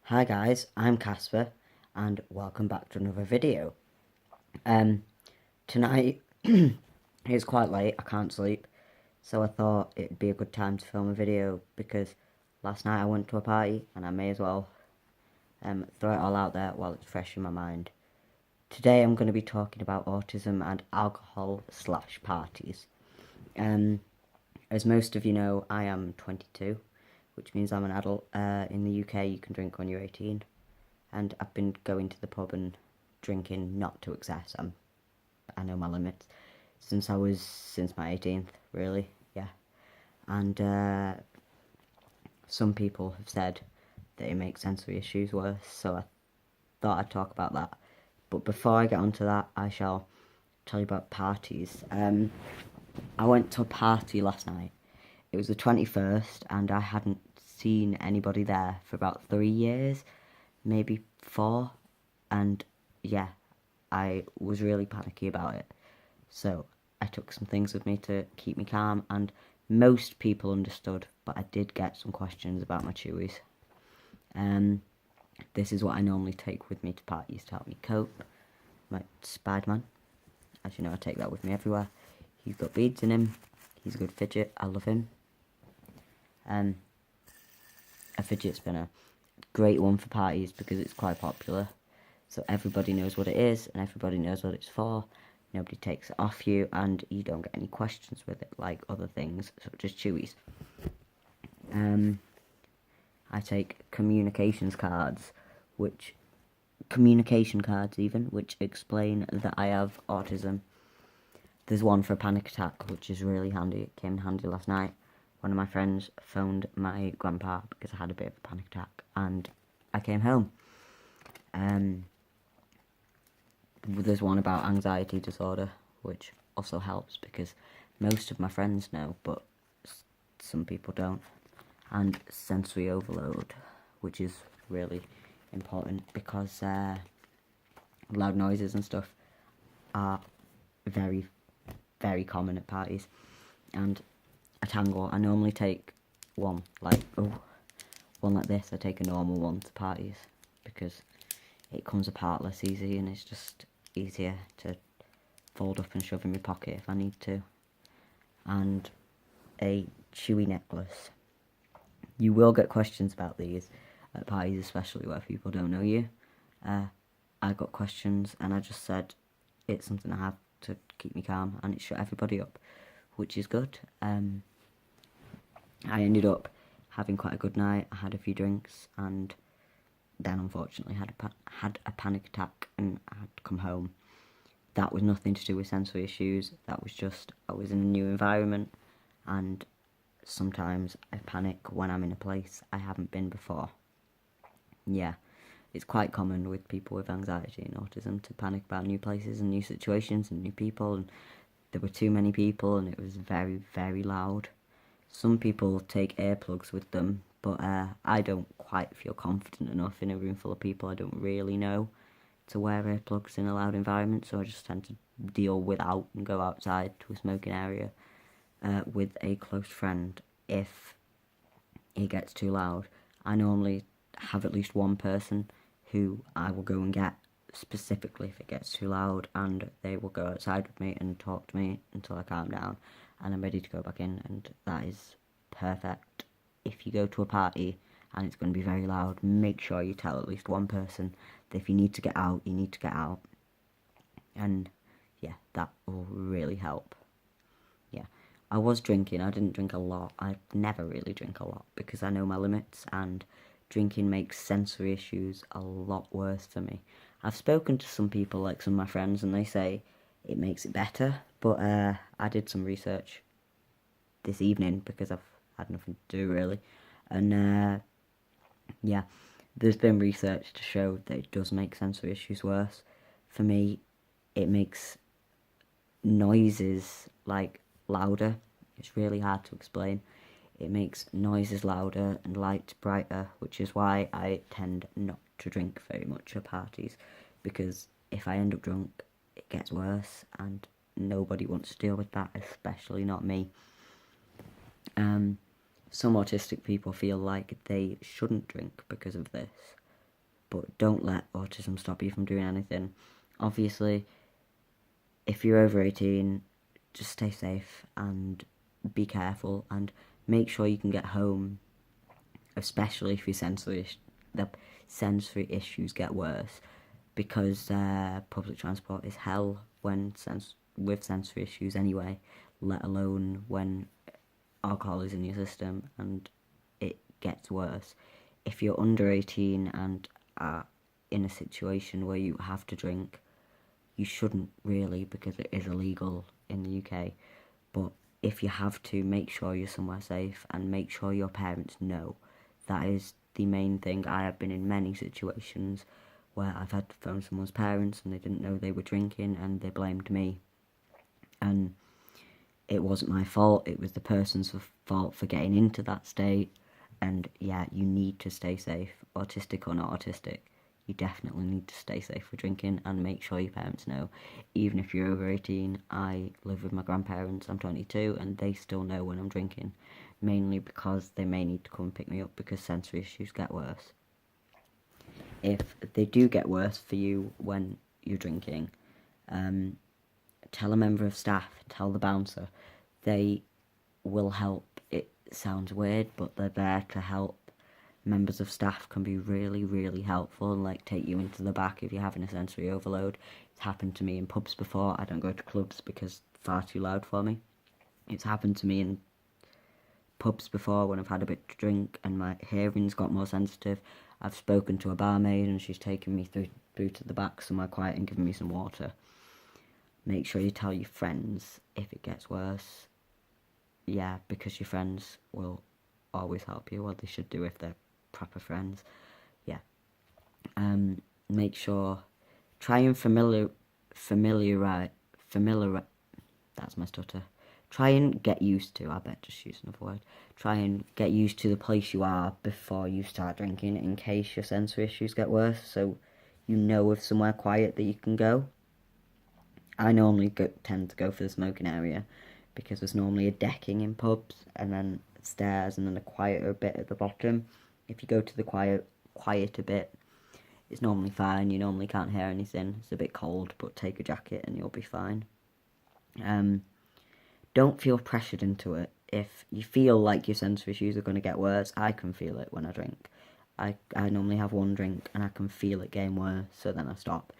Hi guys, I'm Casper, and welcome back to another video. Tonight it's quite late, I can't sleep, so I thought it'd be a good time to film a video because last night I went to a party and I may as well throw it all out there while it's fresh in my mind. Today I'm going to be talking about autism and alcohol / parties. As most of you know, I am 22, which means I'm an adult. In the UK you can drink when you're 18. And I've been going to the pub and drinking not to excess. I know my limits since my 18th, really, yeah. And some people have said that it makes sensory issues worse, so I thought I'd talk about that. But before I get onto that, I shall tell you about parties. I went to a party last night. It was the 21st, and I hadn't seen anybody there for about 3 years. Maybe 4, and yeah, I was really panicky about it. So I took some things with me to keep me calm, and most people understood, but I did get some questions about my chewies. This is what I normally take with me to parties to help me cope. My Spider-Man, as you know, I take that with me everywhere. He's got beads in him. He's a good fidget. I love him. A fidget spinner. Great one for parties because it's quite popular, so everybody knows what it is and everybody knows what it's for. Nobody takes it off you, and you don't get any questions with it like other things such as chewies. I take communication cards which explain that I have autism. There's one for a panic attack, which is really handy. It came in handy last night. One of my friends phoned my grandpa because I had a bit of a panic attack, and I came home. There's one about anxiety disorder, which also helps because most of my friends know, but some people don't. And sensory overload, which is really important because loud noises and stuff are very, very common at parties. And a tango, I normally take one like this. I take a normal one to parties because it comes apart less easy and it's just easier to fold up and shove in my pocket if I need to. And a chewy necklace. You will get questions about these at parties, especially where people don't know you. I got questions and I just said it's something I have to keep me calm, and it shut everybody up, which is good. I ended up having quite a good night. I had a few drinks and then unfortunately had a panic attack and I had to come home. That was nothing to do with sensory issues. That was just I was in a new environment, and sometimes I panic when I'm in a place I haven't been before. Yeah, it's quite common with people with anxiety and autism to panic about new places and new situations and new people, and there were too many people and it was very, very loud. Some people take earplugs with them, but I don't quite feel confident enough in a room full of people I don't really know to wear earplugs in a loud environment, so I just tend to deal without and go outside to a smoking area with a close friend if it gets too loud. I normally have at least one person who I will go and get specifically if it gets too loud, and they will go outside with me and talk to me until I calm down and I'm ready to go back in, and that is perfect. If you go to a party and it's going to be very loud, make sure you tell at least one person that if you need to get out, you need to get out. And yeah, that will really help. Yeah, I was drinking. I didn't drink a lot. I never really drink a lot because I know my limits, and drinking makes sensory issues a lot worse for me. I've spoken to some people, like some of my friends, and they say it makes it better, but I did some research this evening because I've had nothing to do really, and yeah, there's been research to show that it does make sensory issues worse. For me, it makes noises like louder. It's really hard to explain. It makes noises louder and lights brighter, which is why I tend not to drink very much at parties, because if I end up drunk, it gets worse, and nobody wants to deal with that, especially not me. Some autistic people feel like they shouldn't drink because of this, but don't let autism stop you from doing anything. Obviously, if you're over 18, just stay safe and be careful, and make sure you can get home, especially if the sensory issues get worse, because public transport is hell with sensory issues anyway, let alone when alcohol is in your system, and it gets worse. If you're under 18 and are in a situation where you have to drink, you shouldn't really, because it is illegal in the UK, but if you have to, make sure you're somewhere safe and make sure your parents know. That is the main thing. I have been in many situations where I've had to phone someone's parents and they didn't know they were drinking and they blamed me, and it wasn't my fault, it was the person's fault for getting into that state. And yeah, you need to stay safe, autistic or not autistic. You definitely need to stay safe for drinking, and make sure your parents know. Even if you're over 18, I live with my grandparents, I'm 22, and they still know when I'm drinking, mainly because they may need to come and pick me up because sensory issues get worse. If they do get worse for you when you're drinking, tell a member of staff, tell the bouncer. They will help. It sounds weird, but they're there to help. Members of staff can be really, really helpful and like take you into the back if you're having a sensory overload. It's happened to me in pubs before. I don't go to clubs because it's far too loud for me. It's happened to me in pubs before when I've had a bit to drink and my hearing's got more sensitive. I've spoken to a barmaid and she's taken me through to the back somewhere quiet and given me some water. Make sure you tell your friends if it gets worse. Yeah, because your friends will always help you. Well, they should do if they're proper friends. Yeah. Make sure, try and familiarize, that's my stutter. Try and get used to, I bet just use another word. Try and get used to the place you are before you start drinking, in case your sensory issues get worse, so you know of somewhere quiet that you can go. I normally tend to go for the smoking area, because there's normally a decking in pubs, and then stairs, and then a quieter bit at the bottom. If you go to the quieter bit, it's normally fine. You normally can't hear anything. It's a bit cold, but take a jacket and you'll be fine. Don't feel pressured into it. If you feel like your sensory issues are going to get worse, I can feel it when I drink. I normally have one drink and I can feel it getting worse, so then I stop.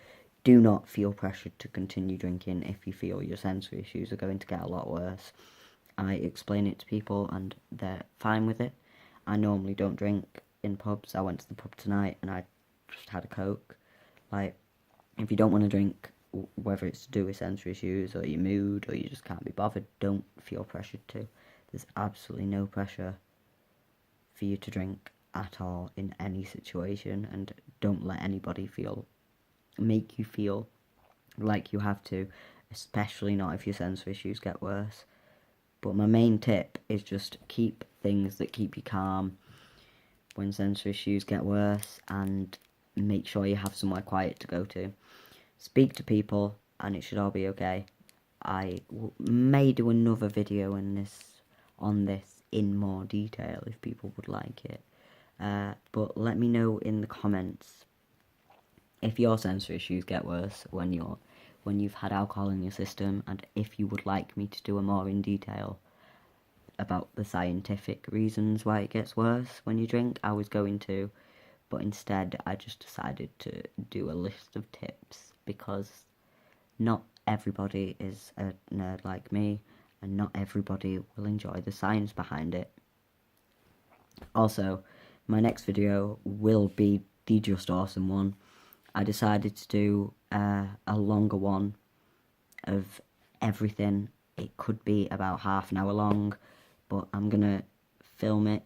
Do not feel pressured to continue drinking if you feel your sensory issues are going to get a lot worse. I explain it to people and they're fine with it. I normally don't drink in pubs. I went to the pub tonight and I just had a Coke. Like, if you don't want to drink, whether it's to do with sensory issues or your mood or you just can't be bothered, don't feel pressured to. There's absolutely no pressure for you to drink at all in any situation, and don't let anybody make you feel like you have to, especially not if your sensory issues get worse. But my main tip is just keep things that keep you calm when sensory issues get worse, and make sure you have somewhere quiet to go to. Speak to people and it should all be okay. I may do another video on this in more detail if people would like it. But let me know in the comments if your sensory issues get worse when you've had alcohol in your system, and if you would like me to do a more in detail about the scientific reasons why it gets worse when you drink. I was going to, but instead I just decided to do a list of tips, because not everybody is a nerd like me, and not everybody will enjoy the science behind it. Also, my next video will be the Just Awesome one. I decided to do a longer one of everything. It could be about half an hour long, but I'm going to film it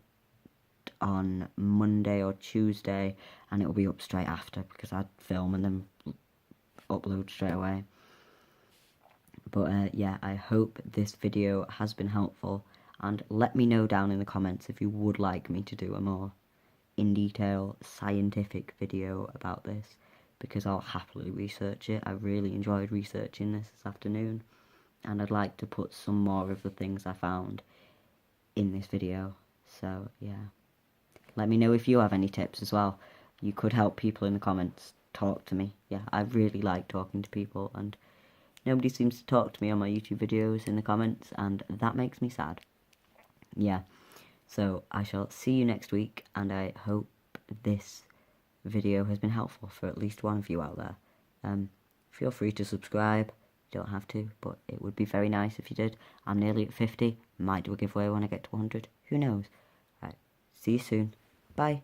on Monday or Tuesday, and it will be up straight after, because I'd film and then upload straight away. But yeah, I hope this video has been helpful, and let me know down in the comments if you would like me to do a more in detail scientific video about this, because I'll happily research it. I really enjoyed researching this afternoon, and I'd like to put some more of the things I found in this video. So yeah, let me know if you have any tips as well. you could help people in the comments. Talk to me. Yeah, I really like talking to people, and nobody seems to talk to me on my YouTube videos in the comments, and that makes me sad. Yeah, so I shall see you next week, and I hope this video has been helpful for at least one of you out there. Feel free to subscribe. You don't have to, but it would be very nice if you did. I'm nearly at 50. Might do a giveaway when I get to 100. Who knows? Right, see you soon. Bye.